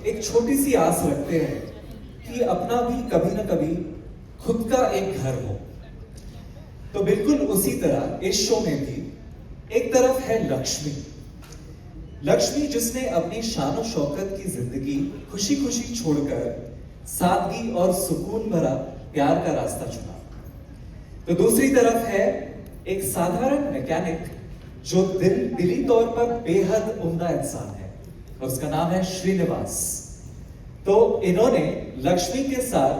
एक छोटी सी आस रखते हैं कि अपना भी कभी ना कभी खुद का एक घर हो। तो बिल्कुल उसी तरह इस शो में भी एक तरफ है लक्ष्मी। लक्ष्मी जिसने अपनी शान शौकत की जिंदगी खुशी खुशी छोड़कर सादगी और सुकून भरा प्यार का रास्ता चुना। तो दूसरी तरफ है एक साधारण मैकेनिक जो दिली तौर पर बेहद उम्दा इंसान है और उसका नाम है श्रीनिवास। तो इन्होंने लक्ष्मी के साथ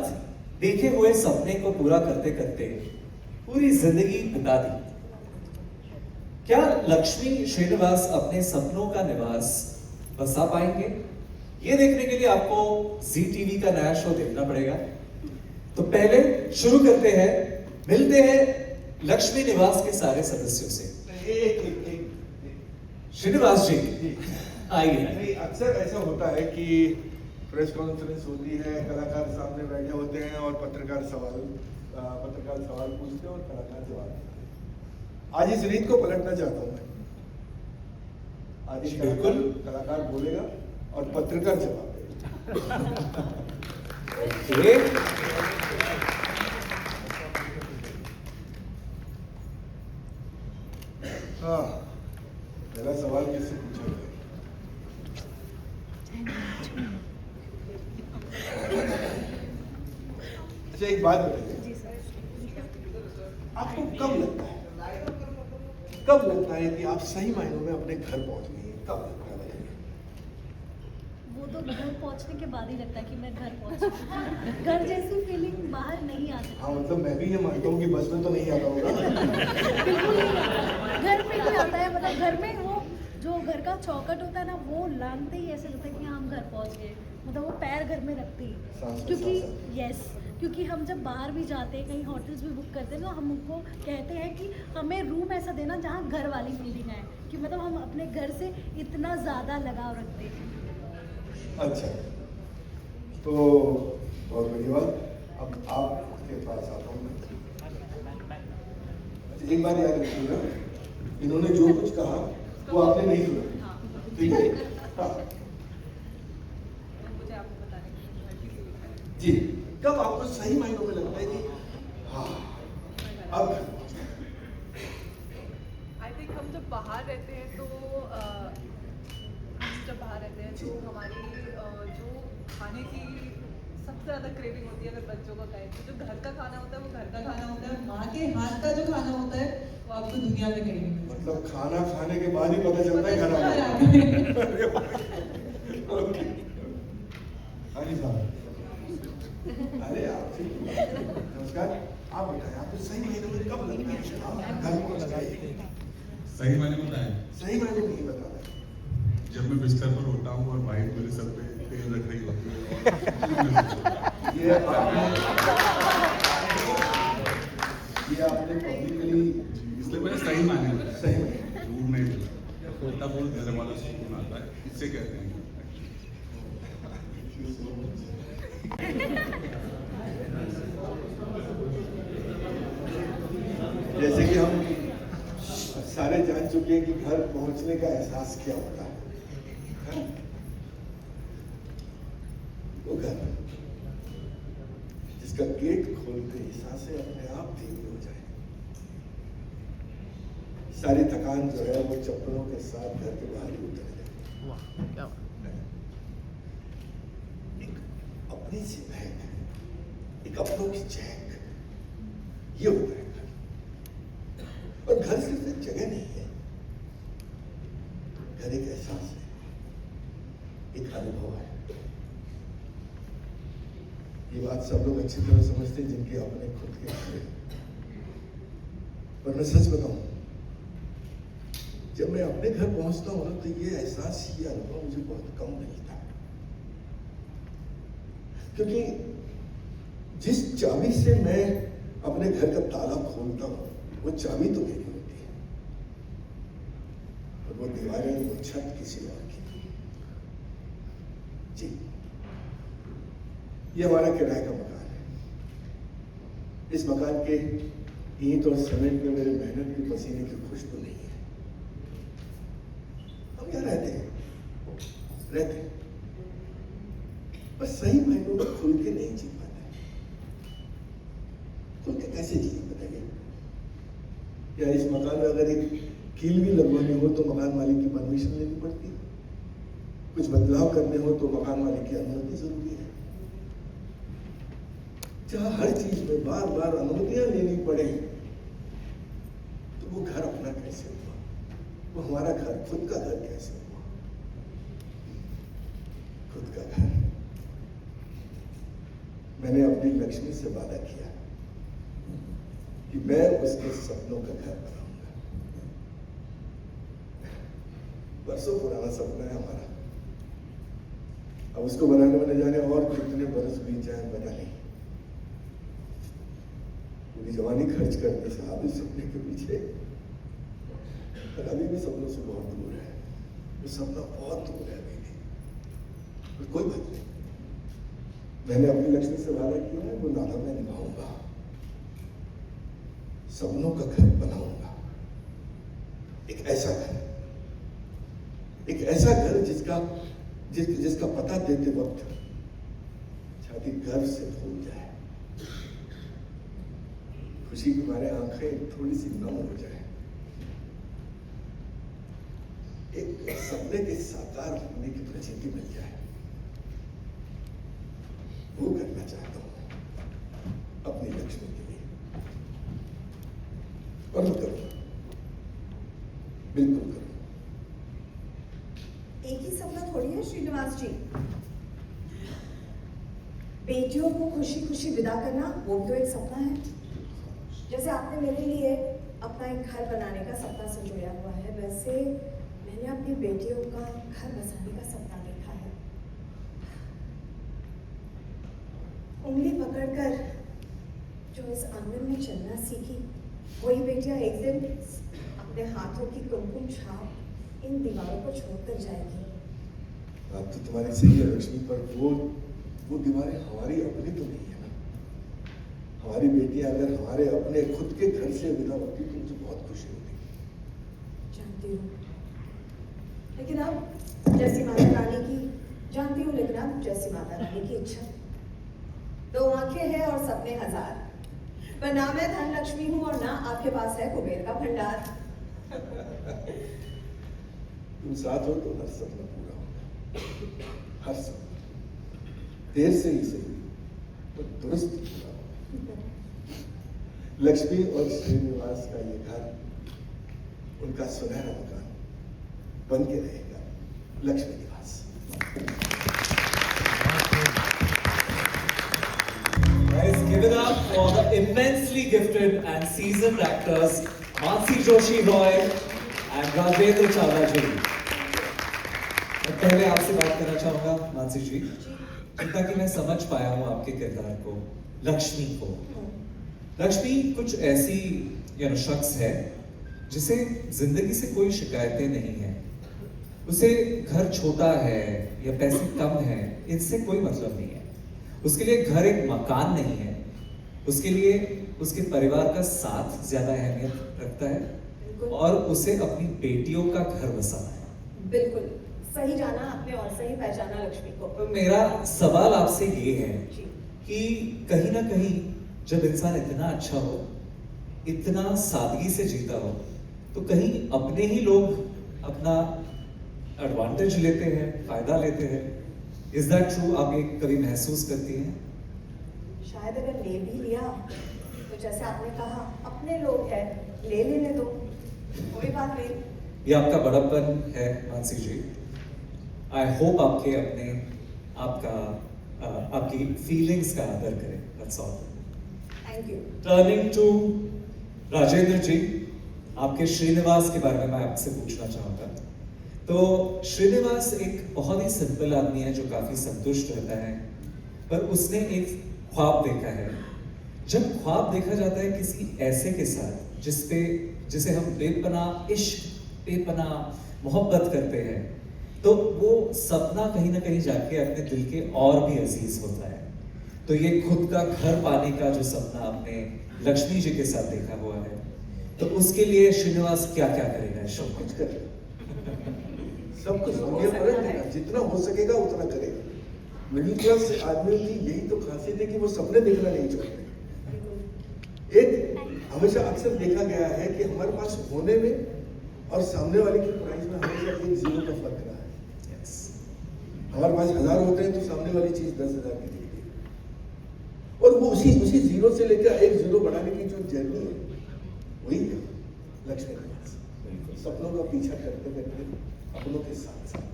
देखे हुए सपने को पूरा करते करते पूरी जिंदगी बिता दी। क्या लक्ष्मी श्रीनिवास अपने सपनों का निवास बसा पाएंगे? ये देखने के लिए आपको जी टीवी का नया शो देखना पड़ेगा। तो पहले शुरू करते हैं, मिलते हैं लक्ष्मी निवास के सारे सदस्यों से। श्रीनिवास जी आइए। अक्सर ऐसा होता है कि प्रेस कॉन्फ्रेंस होती है, कलाकार सामने बैठे होते हैं और पत्रकार सवाल पूछते हैं और कलाकार जवाब देते हैं। आज इस रीत को पलटना चाहता हूं मैं। आज इस बिल्कुल कलाकार बोलेगा और पत्रकार जवाब देगा। हाँ, पहला सवाल किससे पूछा गया? अच्छा, एक बात बताइए, आपको कब लगता है कि आप सही मायनों में अपने घर पहुंच गए? कब लगता है बताइए? वो तो घर पहुंचने के बाद ही लगता है कि मैं घर पहुंची। घर जैसी फीलिंग बाहर नहीं आ सकती। हाँ, मतलब मैं भी ये मानता हूँ कि बस में तो नहीं आता होगा। बिल्कुल नहीं आता। घर में ही आता है, मतलब घर में वो जो घर का चौखट होता है ना, वो लांगते ही ऐसे लगता है कि हम घर पहुंच गए। मतलब वो पैर घर में रखते ही, क्योंकि हम जब बाहर भी जाते हैं, कहीं होटल्स भी बुक करते हैं, तो हम उनको कहते हैं कि हमें रूम ऐसा देना जहाँ घर वाली फीलिंग आए, कि मतलब हम अपने घर से इतना ज़्यादा लगाव रखते हैं। अच्छा, तो बहुत बड़ी बात। अब आपके पास आता हूँ मैं। अच्छा, एक बात याद रखिएगा, इन्होंने जो कुछ कहा वो आपने नहीं सुना, ठीक है? हाँ जी। कब आपको सही मायनों में लगता है कि हाँ अब आई थिंक हम जब बाहर रहते हैं तो हमारी जो खाने की सबसे ज़्यादा क्रेविंग होती है, अगर बच्चों को कहें तो जो घर का खाना होता है वो घर का खाना होता है, माँ के हाथ का जो खाना होता है वो आपको दुनिया में कहीं नहीं मिलता। मतलब खाना खाने के बाद ही पता चलता है घर आ गया। अरे आप नमस्कार, आप बताएं, आपको सही मायने में कब लगता है आप घर पहुंच गए? सही मायने में बताएं? सही मायने नहीं बता रहे। जब मैं बिस्तर पर होता हूँ और वाइफ मेरे सर पे तेल रख रही होती है। ये आपने पब्लिकली, इसलिए मैंने सही मायने में सही में झूठ नहीं बोला, तब वो घर वाला सुकून आता है, इससे कहते हैं। जैसे कि हम सारे जान चुके हैं कि घर पहुंचने का एहसास क्या होता है। वो घर जिसका गेट खोलते ही सांसें अपने आप धीमी हो जाए, सारी थकान जो है वो चप्पलों के साथ घर के बाहर ही उतर जाए। एक अपनी सी महक, एक अपनों की चहक, ये होता है घर। और घर सिर्फ एक जगह नहीं है, घर एक एहसास है, एक अनुभव है। ये बात सब लोग अच्छी तरह समझते हैं जिनके अपने खुद के घर हैं। पर मैं सच बताऊं, जब मैं अपने घर पहुंचता हूं ना, तो ये एहसास, ये अनुभव मुझे बहुत कम मिलता है। क्योंकि जिस चाबी से मैं अपने घर का ताला खोलता हूं, वो चाबी तो मेरी होती है, और वो दीवारें, वो छत किसी और की। जी, ये हमारा किराए का मकान है। इस मकान के ईंट और सीमेंट में मेरे मेहनत की पसीने की खुशबू नहीं है। हम यहाँ रहते हैं। पर सही मायनों में खुल के नहीं जी पाता है। खुल के कैसे जिए बताइए? या इस मकान में अगर एक कील भी लगवानी हो तो मकान मालिक की परमिशन लेनी पड़ती है, कुछ बदलाव करने हो तो मकान मालिक की अनुमति जरूरी है। जहां हर चीज में बार बार अनुमतियां लेनी पड़े तो वो घर अपना कैसे हुआ? वो हमारा घर, खुद का घर कैसे हुआ? खुद का घर। मैंने अपनी लक्ष्मी से वादा किया कि मैं उसके सपनों का घर बनाऊंगा। बरसों पुराना सपना है हमारा, अब उसको बनाने में न जाने और कितने बरस बीत जाए पता नहीं। पूरी जवानी खर्च करते साहब इस सपने के पीछे, पर अभी भी सपनों से बहुत दूर है। वो सपना बहुत दूर है अभी भी, पर कोई बात नहीं। मैंने अपनी लक्ष्मी से वादा किया है, वो नारा मैं निभाऊंगा। सपनों का घर बनाऊंगा, एक ऐसा घर, एक ऐसा घर जिसका पता देते वक्त छाती गर्व से फूल जाए, खुशी के मारे आंखें थोड़ी सी नम हो जाए, एक सपने के साकार होने की प्रचिति मिल जाए। वो करना चाहता हूं अपनी लक्ष्मी के लिए, और मैं करूंगा, बिल्कुल करूंगा। एक ही सपना थोड़ी है श्रीनिवास जी। बेटियों को खुशी खुशी विदा करना वो भी तो एक सपना है। जैसे आपने मेरे लिए अपना एक घर बनाने का सपना संजोया हुआ है, वैसे मैंने अपनी बेटियों का घर बसाने का सपना देखा है। उंगली पकड़कर जो इस आंगन में चलना सीखी, वही बेटियां एक दिन अपने हाथों की कुमकुम छाप इन दीवारों को छोड़कर जाएगी। बात तो तुम्हारी सही है लक्ष्मी, पर वो दीवारें हमारी अपनी तो नहीं है ना। हमारी बेटियां अगर हमारे अपने खुद के घर से विदा होती तो मुझे बहुत खुशी होती। जानती हूँ, लेकिन अब जैसी माता रानी की जानती हूँ, लेकिन अब जैसी माता रानी की इच्छा। 2 आंखें हैं और सपने 1000, पर ना मैं धन लक्ष्मी हूँ और ना आपके पास है कुबेर का भंडार। तुम साथ हो तो हर सपना पूरा होगा, हर सपना, देर से ही सही तो दुरुस्त पूरा होगा। लक्ष्मी और श्रीनिवास का ये घर उनका सुनहरा मकान बन के रहेगा, लक्ष्मी निवास। Guys, give it up for the immensely gifted and seasoned actors Mansi Joshi Roy and Rajendra Chawla ji. मैं पहले आपसे बात करना चाहूंगा मानसी जी, ताकि मैं समझ पाया हूँ आपके किरदार को, लक्ष्मी को। लक्ष्मी कुछ ऐसी शख्स है जिसे जिंदगी से कोई शिकायतें नहीं है। उसे घर छोटा है या पैसे कम है, इससे कोई मतलब नहीं है। उसके लिए घर एक मकान नहीं है, उसके लिए उसके परिवार का साथ ज्यादा अहमियत रखता है और उसे अपनी बेटियों का घर बसाना है। बिल्कुल सही जाना आपने और सही पहचाना लक्ष्मी को। तो मेरा सवाल आपसे ये है कि कहीं ना कहीं जब इंसान इतना अच्छा हो, इतना सादगी से जीता हो, तो कहीं अपने ही लोग अपना एडवांटेज लेते हैं, फायदा लेते हैं। Is that true? आप ये कभी महसूस करती हैं? शायद अगर ले भी लिया तो जैसे आपने कहा अपने लोग हैं, ले लेने दो, कोई बात नहीं। ये आपका बड़प्पन है मानसी जी। आई होप आपके अपने आपकी फीलिंग्स का आदर करें। That's all. Thank you. Turning to Rajendra ji, आपके श्रीनिवास के बारे में मैं आपसे पूछना चाहूंगा। तो श्रीनिवास एक बहुत ही सिंपल आदमी है जो काफी संतुष्ट रहता है, पर उसने एक ख्वाब देखा है। जब ख्वाब देखा जाता है किसी ऐसे के साथ जिसे हम बेपनाह इश्क, बेपनाह मोहब्बत करते हैं, तो वो सपना कहीं ना कहीं जाके अपने दिल के और भी अजीज होता है। तो ये खुद का घर पाने का जो सपना आपने लक्ष्मी जी के साथ देखा हुआ है, तो उसके लिए श्रीनिवास क्या क्या करेगा? सब कुछ करेगा, सब कुछ दुनिया परख देगा, जितना हो सकेगा उतना करेगा। मिडिल क्लास आदमियों की यही तो खासियत है कि वो सपने देखना नहीं चाहते। एक हमेशा अक्सर देखा गया है कि हमारे पास होने में और सामने वाले की प्राइस में हमेशा एक जीरो का फर्क रहा है। हमारे पास 1000 होते हैं तो सामने वाली चीज 10,000 की दिखती है, और वो उसी जीरो से लेकर एक जीरो बढ़ाने की जो जर्नी है वही है लक्ष्मी निवास। सपनों का पीछा करते करते अपनों के साथ साथ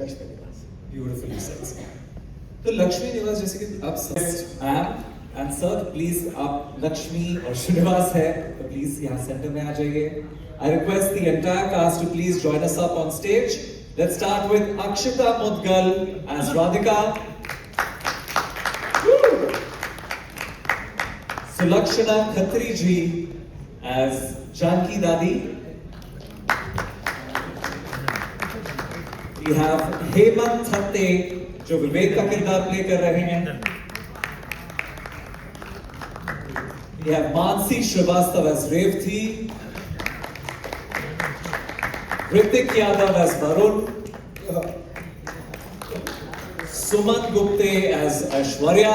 लक्ष्मी निवास। Beautifully said. तो लक्ष्मी निवास जैसे कि आप सब एंड सर प्लीज आप लक्ष्मी और श्रीनिवास है तो प्लीज यहाँ सेंटर में आ जाइए। I request the entire cast to please join us up on stage. Let's start with Akshita Mudgal as Radhika. Sulakshana Khatri ji as Janki Dadi. We have Hemant Thatte जो विवेक का किरदार play कर रहे हैं। We have Mansi Srivastava as Revati. Ritik Yadav as Varun. Suman Gupte as Aishwarya.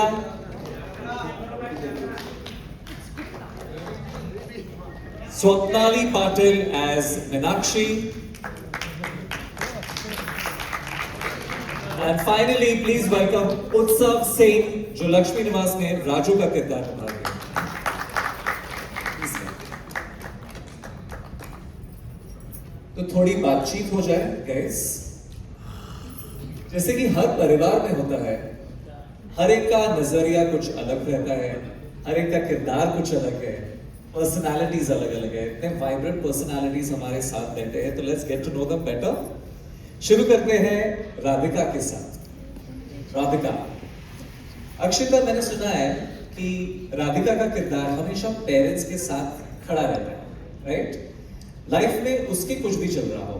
Swapnali Patil as Meenakshi. And finally, please welcome Utsav Singh, जो लक्ष्मी निवास में राजू का किरदार निभा रहे हैं। तो थोड़ी बातचीत हो जाए गाइस। जैसे कि हर परिवार में होता है, हर एक का नजरिया कुछ अलग रहता है, हर एक का किरदार कुछ अलग है, पर्सनालिटीज अलग अलग है। इतने वाइब्रेंट पर्सनालिटीज हमारे साथ बैठे हैं, तो let's get to know them better. शुरू करते हैं राधिका के साथ। राधिका, अक्षिता, मैंने सुना है कि राधिका का किरदार हमेशा पेरेंट्स के साथ खड़ा रहता है, राइट? लाइफ में उसके कुछ भी चल रहा हो,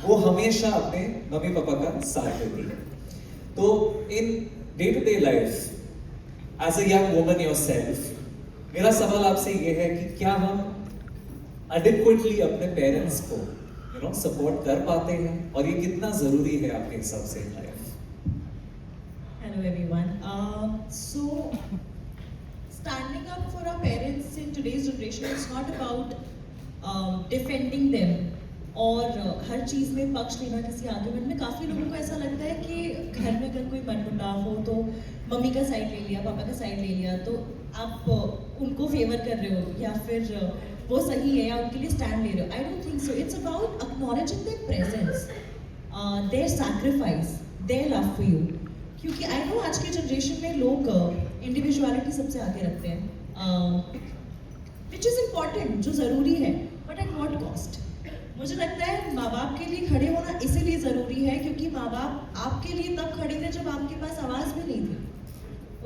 वो हमेशा अपने मम्मी पापा का साथ देती है। तो in day to day life as a young woman yourself, मेरा सवाल आपसे ये है कि क्या हम एडिक्वेटली अपने पेरेंट्स को सपोर्ट कर पाते हैं, और ये कितना जरूरी है आपके हिसाब से in life? Hello everyone. So standing up for our parents in today's generation is not about defending them और हर चीज़ में पक्ष लेना किसी आर्गुमेंट में। काफ़ी लोगों को ऐसा लगता है कि घर में अगर कोई मनमुटाव हो तो मम्मी का साइड ले लिया, पापा का साइड ले लिया, तो आप उनको फेवर कर रहे हो या फिर वो सही है या उनके लिए स्टैंड ले रहे हो। I don't think so. It's about acknowledging their presence, their sacrifice, their love for you. क्योंकि आई नो आज के जनरेशन में लोग इंडिविजुअलिटी सबसे आगे रखते हैं, विच इज़ इम्पॉर्टेंट, जो ज़रूरी है, बट एट व्हाट कॉस्ट। मुझे लगता है माँ बाप के लिए खड़े होना इसीलिए ज़रूरी है क्योंकि माँ बाप आपके लिए तब खड़े थे जब आपके पास आवाज़ भी नहीं थी।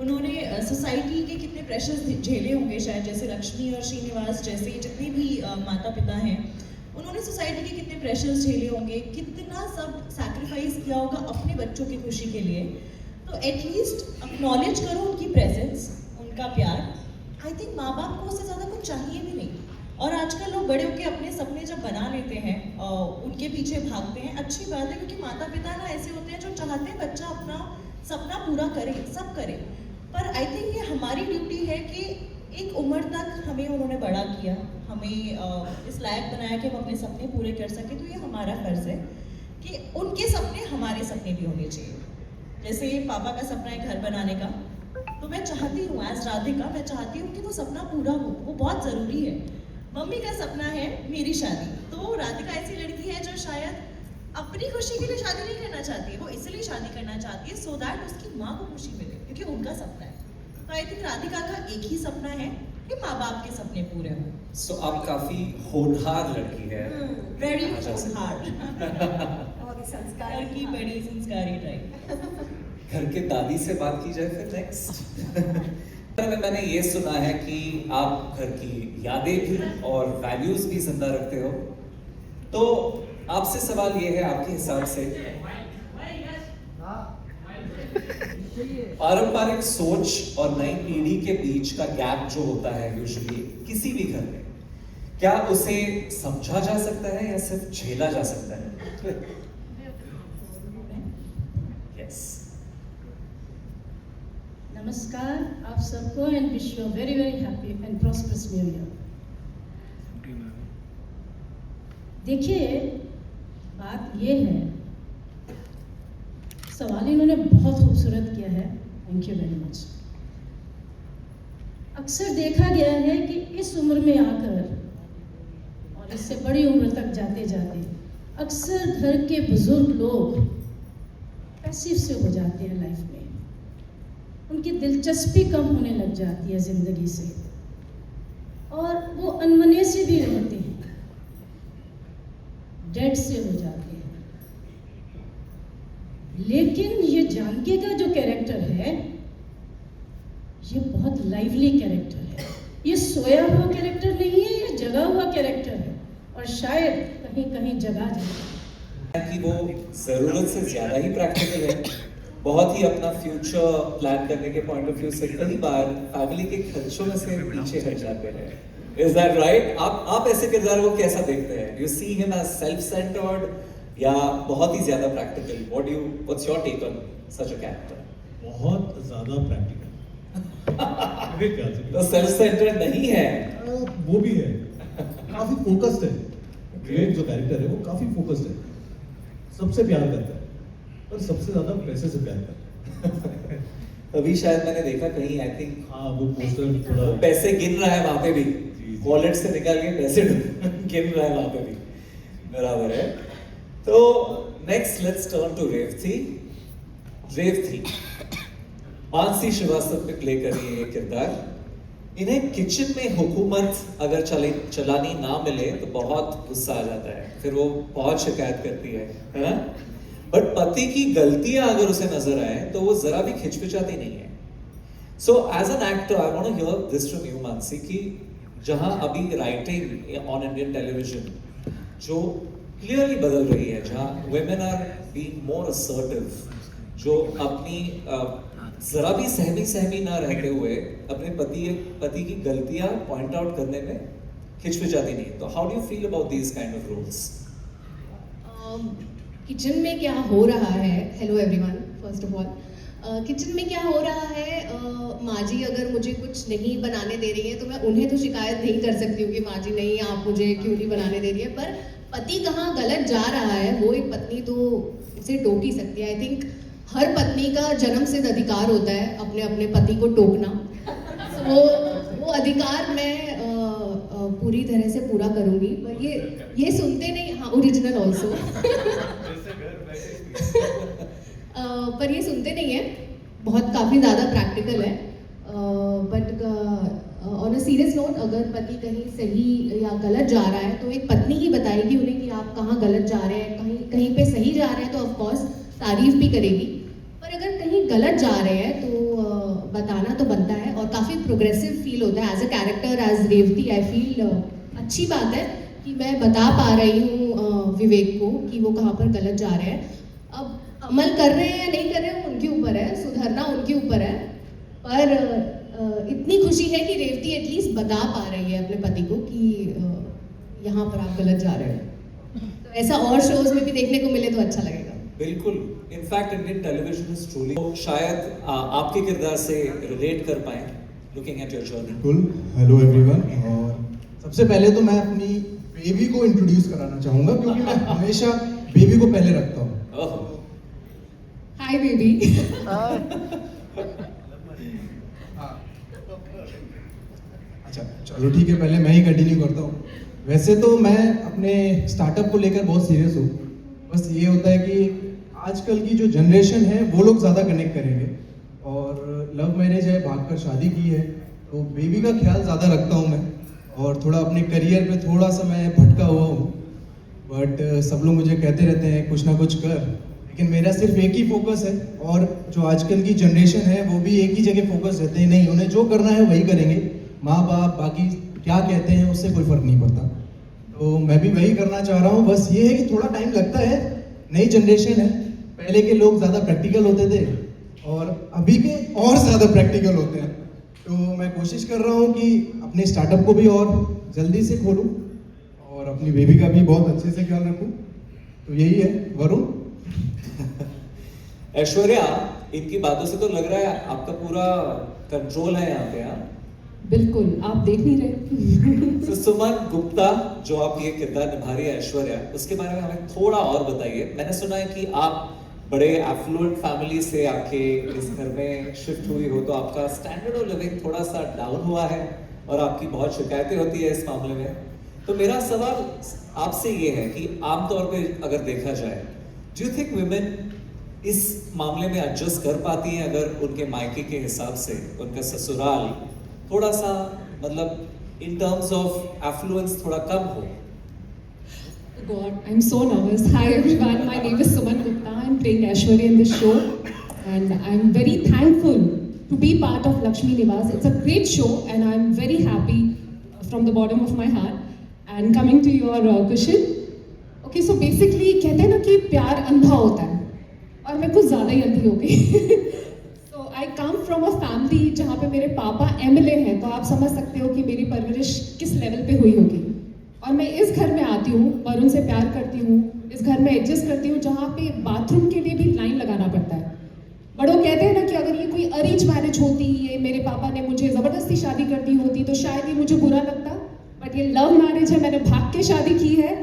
उन्होंने सोसाइटी के कितने प्रेशर्स झेले होंगे, शायद जैसे लक्ष्मी और श्रीनिवास जैसे जितने भी माता पिता हैं, उन्होंने सोसाइटी के कितने प्रेशर्स झेले होंगे, कितना सब सैक्रिफाइस किया होगा अपने बच्चों की खुशी के लिए। तो एटलीस्ट एक्नॉलेज करो उनकी प्रेजेंस, उनका प्यार। आई थिंक माँ बाप को उससे ज़्यादा कुछ चाहिए भी नहीं। और आजकल लोग बड़े होकर अपने सपने जब बना लेते हैं, उनके पीछे भागते हैं, अच्छी बात है, क्योंकि माता पिता ना ऐसे होते हैं जो चाहते हैं बच्चा अपना सपना पूरा करे, सब करे। पर आई थिंक ये हमारी ड्यूटी है कि एक उम्र तक हमें उन्होंने बड़ा किया, हमें इस लायक बनाया कि हम अपने सपने पूरे कर सकें। तो ये हमारा फ़र्ज़ है कि उनके सपने हमारे सपने भी होने चाहिए। जैसे पापा का सपना है घर बनाने का, तो मैं चाहती हूँ एज राधिका, मैं चाहती हूँ कि वो सपना पूरा हो, वो बहुत ज़रूरी है। मम्मी का सपना है मेरी शादी, तो राधिका ऐसी लड़की है जो शायद अपनी खुशी के लिए शादी नहीं करना चाहती है, वो इसलिए शादी करना चाहती है सो दैट उसकी माँ को खुशी मिले, क्योंकि उनका सपना है। तो आई थिंक राधिका का एक ही सपना है कि माँ बाप के सपने पूरे हों। सो आप काफी होनहार लड़की है। वेरी होनहार और ये संस्कार लड़की, बड़ी संस्कारी टाइप। घर के दादी से बात की जाए फिर नेक्स्ट। मैंने ये सुना है कि आप घर की यादें भी और वैल्यूज भी जिंदा रखते हो, तो आपसे सवाल ये है, आपके हिसाब से पारंपरिक सोच और नई पीढ़ी के बीच का गैप जो होता है यूजुअली किसी भी घर में, क्या उसे समझा जा सकता है या सिर्फ झेला जा सकता है? यस। नमस्कार आप सबको and wish you very very happy and prosperous new year. देखिए बात ये है, सवाल इन्होंने बहुत खूबसूरत किया है, थैंक यू वेरी मच। अक्सर देखा गया है कि इस उम्र में आकर और इससे बड़ी उम्र तक जाते जाते अक्सर घर के बुजुर्ग लोग पैसिव से हो जाते हैं लाइफ में, उनकी दिलचस्पी कम होने लग जाती है जिंदगी से और वो अनमने से भी रहते हैं, डेड से हो जाते हैं। लेकिन ये जानकी का जो कैरेक्टर है ये बहुत लाइवली कैरेक्टर है, ये सोया हुआ कैरेक्टर नहीं है, ये जगा हुआ कैरेक्टर है और शायद कहीं कहीं जगा जाए कि वो जरूरत से ज्यादा ही प्रैक्टिकल है, बहुत ही अपना फ्यूचर प्लान करने के पॉइंट ऑफ व्यू से कई बार फैमिली के खर्चों में से पीछे हट जाते हैं। Is that right? आप ऐसे किरदार को कैसा देखते हैं? You see him as self centred या बहुत ही ज्यादा practical? What's your take on such a character? बहुत ज्यादा प्रैक्टिकल। तो सेल्फ सेंटर्ड नहीं है, वो भी है, काफी फोकस्ड है। विवेक जो कैरेक्टर है वो काफी फोकस्ड है, सबसे प्यार करता है और सबसे ज्यादा पैसे से प्यार करता है। अभी शायद मैंने देखा कहीं, आई थिंक हाँ वो पोस्टर थोड़ा पैसे गिन रहा है वहां पे भी, जी। वॉलेट से निकाल के पैसे गिन रहा है वहां पे भी, बराबर है। तो next let's turn to Revati. Revati Mansi Srivastava पे प्ले कर रही है ये किरदार। इन्हें किचन में हुकूमत अगर चलानी ना मिले तो बहुत गुस्सा आ जाता है, फिर वो बहुत शिकायत करती है ना? बट पति की गलतियां अगर उसे नजर आए तो वो जरा भी खिचपिचाती नहीं है। So as an actor I want to hear this from you Mansi कि जहां अभी राइटिंग ऑन इंडियन टेलीविजन जो क्लियरली बदल रही है, जहां women are being more assertive, जो अपनी जरा भी सहमी ना रहते हुए अपने पति की गलतियां पॉइंट आउट करने में खिचपिचाती नहीं। तो how do you feel about these kind of roles? Kitchen में क्या हो रहा है, hello everyone, first of all kitchen में क्या हो रहा है, माँ जी अगर मुझे कुछ नहीं बनाने दे रही है तो मैं उन्हें तो शिकायत नहीं कर सकती हूँ कि माँ जी नहीं आप मुझे क्यों नहीं बनाने दे रही है, पर पति कहाँ गलत जा रहा है वो एक पत्नी तो उसे टोक ही सकती है। आई थिंक हर पत्नी का जन्म सिद्ध अधिकार होता है अपने अपने पति को टोकना, वो अधिकार मैं पूरी तरह से पूरा करूंगी। पर ये सुनते नहीं, हाँ ओरिजिनल ऑल्सो पर ये सुनते नहीं है, बहुत काफ़ी ज़्यादा प्रैक्टिकल है। But on a serious note, अगर पति कहीं सही या गलत जा रहा है तो एक पत्नी ही बताएगी उन्हें कि आप कहाँ गलत जा रहे हैं, कहीं पे सही जा रहे हैं तो ऑफकोर्स तारीफ भी करेगी, पर अगर कहीं गलत जा रहे हैं तो बताना तो बनता है और काफ़ी प्रोग्रेसिव फील होता है as a character, as Revati. I feel अच्छी बात है कि मैं बता पा रही हूँ विवेक को कि वो कहाँ पर गलत जा रहे हैं। अब अमल कर रहे हैं या नहीं कर रहे हैं उनके ऊपर है, सुधरना उनके ऊपर है, पर इतनी खुशी है कि रेवती एटलीस्ट बता पा रही है अपने पति को कि यहाँ पर आप गलत जा रहे हो। तो ऐसा और शोज में भी देखने को मिले तो अच्छा लगेगा। बिल्कुल, in fact Indian television is truly, शायद आपके किरदार से रिलेट कर पाए लुकिंग एट योर जर्नी। बिल्कुल, हेलो एवरीवन। और सबसे पहले तो मैं अपनी बेबी को इंट्रोड्यूस कराना चाहूँगा क्योंकि मैं हमेशा बेबी को पहले रखता हूँ। Hi baby. अच्छा चलो ठीक है, पहले मैं ही कंटिन्यू करता हूँ। वैसे तो मैं अपने स्टार्टअप को लेकर बहुत सीरियस हूँ, बस ये होता है कि आजकल की जो जनरेशन है वो लोग ज़्यादा कनेक्ट करेंगे, और लव मैरिज है, भागकर शादी की है, तो बेबी का ख्याल ज़्यादा रखता हूँ मैं, और थोड़ा अपने करियर पे थोड़ा सा मैं भटका हुआ हूँ। बट सब लोग मुझे कहते रहते हैं कुछ ना कुछ कर, लेकिन मेरा सिर्फ एक ही फोकस है, और जो आजकल की जनरेशन है वो भी एक ही जगह फोकस रहते हैं, नहीं उन्हें जो करना है वही करेंगे, माँ बाप बाकी क्या कहते हैं उससे कोई फर्क नहीं पड़ता। तो मैं भी वही करना चाह रहा हूँ, बस ये है कि थोड़ा टाइम लगता है, नई जनरेशन है, पहले के लोग ज़्यादा प्रैक्टिकल होते थे और अभी के और ज़्यादा प्रैक्टिकल होते हैं। तो मैं कोशिश कर रहा हूँ कि अपने स्टार्टअप को भी और जल्दी से खोलूँ और अपनी बेबी का भी बहुत अच्छे से ख्याल रखूँ। तो यही है वरुण। ऐश्वर्या, इनकी बातों से तो लग रहा है आपका पूरा कंट्रोल है यहाँ पे। हाँ, बिल्कुल, आप देख नहीं रहे। तो सुमन गुप्ता जो आप ये किरदार निभा रही है ऐश्वर्या, उसके बारे में हमें थोड़ा और बताइए। मैंने सुना है कि आप बड़े एफ्लुएंट फैमिली से आके इस घर में शिफ्ट हुई हो, तो आपका स्टैंडर्ड ऑफ लिविंग थोड़ा सा डाउन हुआ है और आपकी बहुत शिकायतें होती है इस मामले में। तो मेरा सवाल आपसे ये है कि आमतौर पे अगर देखा जाए, डू यू थिंक वुमेन इस मामले में एडजस्ट कर पाती हैं अगर उनके मायके के हिसाब से उनका ससुराल थोड़ा सा मतलब इन टर्म्स ऑफ एफ्लुएंस थोड़ा कम हो? God, I'm so nervous. Hi everyone, my name is Suman Gupta. I'm playing Aishwarya in this show, and I'm very thankful to be part of Lakshmi Niwas. It's a great show, and I'm very happy from the bottom of my heart. And coming to your question, okay, so basically कहते हैं ना कि प्यार अंधा होता है, और मैं कुछ ज़्यादा ही अंधी हो गई। So I come from a family जहाँ पे मेरे पापा MLA हैं, तो आप समझ सकते हो कि मेरी परवरिश किस लेवल पे हुई होगी। और मैं इस घर में आती हूँ, वरुण से प्यार करती हूँ, इस घर में एडजस्ट करती हूँ जहाँ पे बाथरूम के लिए भी लाइन लगाना पड़ता है। बड़ों कहते हैं ना कि अगर ये कोई अरेंज मैरिज होती, ये मेरे पापा ने मुझे ज़बरदस्ती शादी कर दी होती तो शायद ये मुझे बुरा लगता, बट ये लव मैरिज है, मैंने भाग के शादी की है,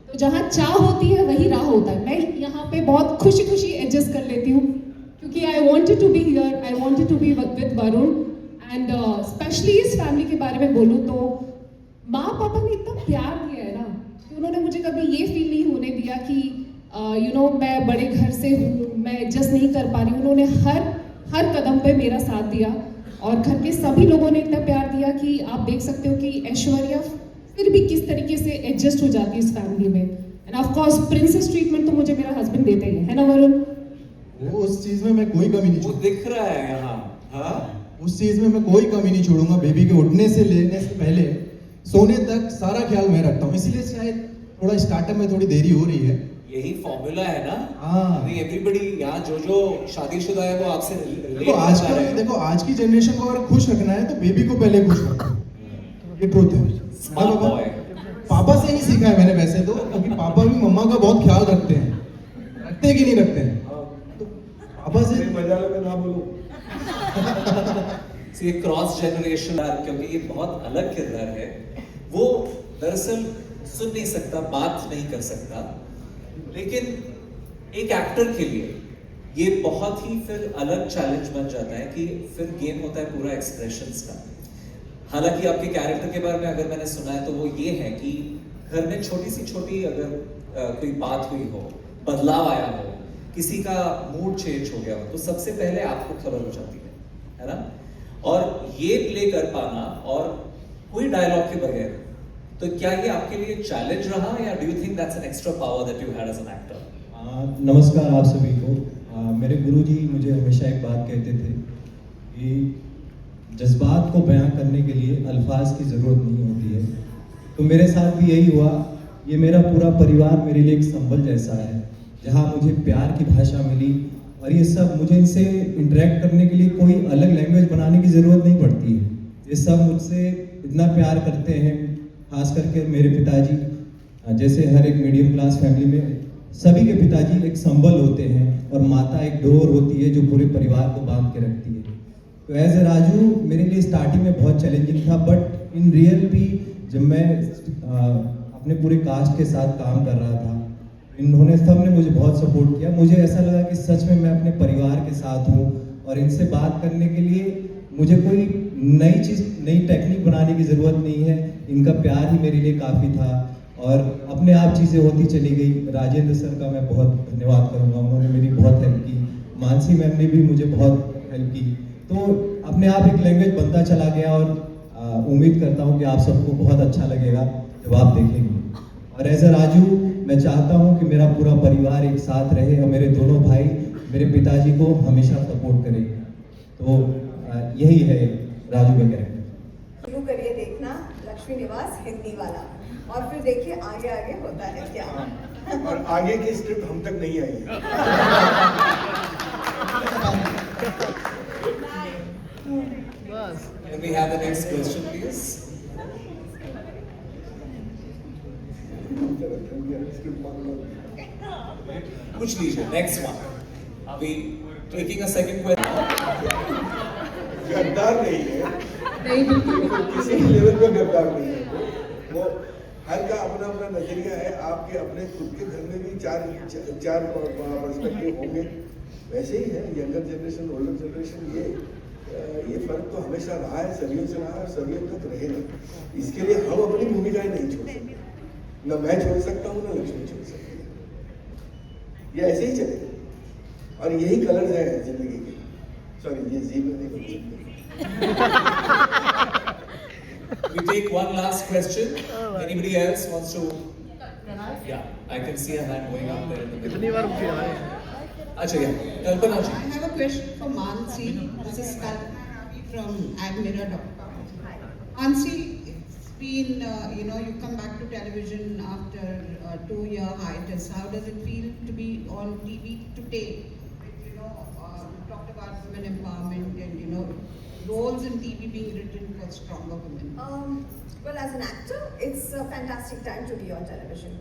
तो जहाँ चाह होती है वही राह होता है। मैं यहाँ पे बहुत खुशी खुशी एडजस्ट कर लेती हूँ, क्योंकि I wanted to be here, I wanted to be with Varun. And specially इस फैमिली के बारे में बोलूँ तो माँ पापा ने इतना प्यार दिया है ना कि उन्होंने मुझे कभी ये फील नहीं होने दिया कि मैं बड़े घर से हूँ, मैं एडजस्ट नहीं कर पा रही हूँ। उन्होंने हर कदम पे मेरा साथ दिया, और घर के सभी लोगों ने इतना प्यार दिया कि आप देख सकते हो कि ऐश्वर्या फिर भी किस तरीके से एडजस्ट हो जाती है इस फैमिली में। End of course princess treatment तो मुझे मेरा हस्बैंड देता ही है ना वरुण? वो उस चीज में मैं कोई कमी नहीं वो छोड़ूंगा। दिख रहा है यहाँ। हाँ, उस चीज में मैं कोई कमी नहीं छोड़ूंगा। बेबी के उठने से लेने से पहले सोने तक सारा ख्याल मैं रखता हूँ, इसलिए शायद थोड़ा स्टार्टअप में थोड़ी देरी हो रही है। यही फॉर्मूला है ना। हाँ। एवरीबडी यहाँ जो शादीशुदा है वो आपसे देखो आज की जनरेशन को अगर खुश रखना है तो बेबी को पहले खुश रखो, ये ट्रूथ है। Smart boy. पापा से ही सीखा है मैंने वैसे तो, क्योंकि पापा भी मम्मा का बहुत ख्याल रखते हैं, रखते हैं कि नहीं रखते हैं? तो पापा से मजा में ना बोलूं। ये क्रॉस जनरेशन, क्योंकि ये बहुत अलग किरदार है। वो दरअसल सुन नहीं सकता, बात नहीं कर सकता, लेकिन एक एक्टर के लिए ये बहुत ही फिर अलग चैलेंज बन जाता है कि फिर गेम होता है पूरा एक्सप्रेशंस का। हालांकि आपके कैरेक्टर के बारे में अगर मैंने सुना है तो वो ये है कि घर में छोटी सी छोटी अगर कोई बात हुई हो, बदलाव आया हो, किसी का मूड चेंज हो गया हो, तो सबसे पहले आपको खबर हो जाती है ना? और ये प्ले कर पाना और कोई डायलॉग के बगैर, तो क्या ये आपके लिए चैलेंज रहा, या do you think that's an extra power that you had as an actor? नमस्कार आप सभी को। मेरे गुरुजी मुझे हमेशा एक बात कहते थे कि जज्बात को बयां करने के लिए अल्फाज की ज़रूरत नहीं होती है। तो मेरे साथ भी यही हुआ। ये मेरा पूरा परिवार मेरे लिए एक संबल जैसा है, जहाँ मुझे प्यार की भाषा मिली, और ये सब मुझे इनसे इंटरेक्ट करने के लिए कोई अलग लैंग्वेज बनाने की ज़रूरत नहीं पड़ती है। ये सब मुझसे इतना प्यार करते हैं, खास करके मेरे पिताजी। जैसे हर एक मीडियम क्लास फैमिली में सभी के पिताजी एक संबल होते हैं, और माता एक डोर होती है जो पूरे परिवार को बांध के रखती है। तो एज ए राजू मेरे लिए स्टार्टिंग में बहुत चैलेंजिंग था, बट इन रियल भी जब मैं अपने पूरे कास्ट के साथ काम कर रहा था, इन्होंने सबने मुझे बहुत सपोर्ट किया। मुझे ऐसा लगा कि सच में मैं अपने परिवार के साथ हूँ, और इनसे बात करने के लिए मुझे कोई नई चीज़, नई टेक्निक बनाने की ज़रूरत नहीं है। इनका प्यार ही मेरे लिए काफ़ी था, और अपने आप चीज़ें होती चली गई। राजेंद्र सर का मैं बहुत धन्यवाद करूँगा, उन्होंने मेरी बहुत हेल्प की। मानसी मैम ने भी मुझे बहुत हेल्प की। तो अपने आप एक लैंग्वेज बनता चला गया, और उम्मीद करता हूँ कि आप सबको बहुत अच्छा लगेगा जब आप देखेंगे। और एज ए राजू मैं चाहता हूँ कि मेरा पूरा परिवार एक साथ रहे, और मेरे दोनों भाई मेरे पिताजी को हमेशा सपोर्ट करें। तो यही है राजू का कैरेक्टर। शुरू करिए देखना लक्ष्मी निवास हिंदी वाला, और फिर देखिए आगे आगे होता है क्या। और आगे की स्क्रिप्ट हम तक नहीं आई है। Can we have the next question, please? पूछ लीजिए, next one. अभी taking a second question. गद्दार नहीं है, नहीं बिल्कुल किसी लेवल पे गद्दार नहीं है वो। हर का अपना अपना नजरिया है। आपके अपने खुद के घर में भी चार पर्सपेक्टिव होंगे, वैसे ही है यंगर जनरेशन, ओल्डर जनरेशन। ये फर्क तो हमेशा रहा है, सदियों से रहा है और सदियों तक रहेगा। इसके लिए हम अपनी भूमिकाएं नहीं छोड़ सकते, न मैं छोड़ सकता हूँ, न लक्ष्मी छोड़ सकती है। ये ऐसे ही चलेगा और यही कलर्स है जिंदगी के। सॉरी, ये जी में नहीं बोल सकते। We take one last question. Anybody else wants to? Yeah, I can see a hand going up there in the middle. Acha, yeah. Kalpana ji. I have a question for Mansi. This is Kalpana from admirror.com. Mansi, it's been, you come back to television after a 2-year hiatus. How does it feel to be on TV today? Talked about women empowerment and, roles in TV being written for stronger women. Well, as an actor, it's a fantastic time to be on television.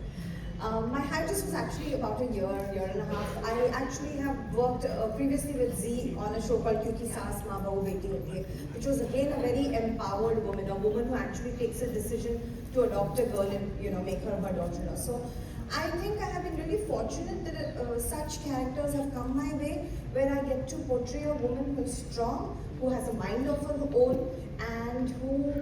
My hiatus was actually about a year and a half. I actually have worked previously with Z on a show called Kyunki Saas Maa Bahu Beti Hoti Hai, which was again a very empowered woman, a woman who actually takes a decision to adopt a girl and make her her daughter-in-law. So I think I have been really fortunate that such characters have come my way, where I get to portray a woman who is strong, who has a mind of her own, and who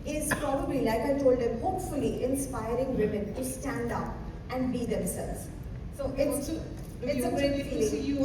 is probably, like I told them, hopefully inspiring women to stand up and be themselves. So it's a great feeling.